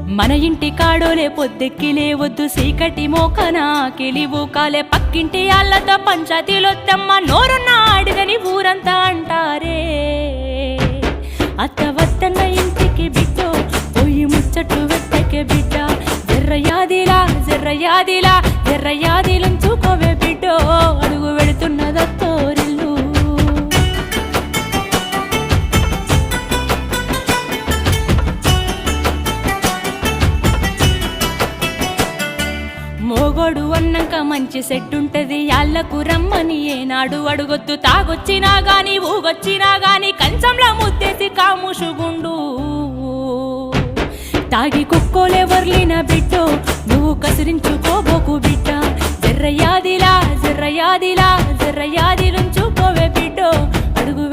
మన ఇంటి కాడోలే పొద్దెక్కి లేవద్దు సీకటి మోకనా కెలివు కాలే పక్కింటి ఆళ్ళతో పంచాయతీలొద్దమ్మ నోరున్న అడిగని ఊరంతా అంటారే అత్త వద్దన్న ఇంటికి బిడ్డో పోయి ముచ్చట్లు వెట్టకే బిడ్డ జర్రయాదిలా జర్రయాదిలా జర్రయాదిలుంచుకోవే బిడ్డో అడుగు వెడుతున్నదత్తోరిల్లు మోగోడు అన్నాక మంచి సెట్టుంటది యాళ్లకు రమ్మని ఏనాడు అడుగొద్దు తాగొచ్చినా గాని ఊగొచ్చినా గాని కంచంలో ముద్దేసి కాముషుగుండు తాగి కుక్కోలే వర్లిన బిడ్డో నువ్వు కసిరించుకోబోకు బిడ్డ జర్రయాదిలా జర్రయాదిలా జర్రయాదిలుంచుకోవే బిడ్డో అడుగు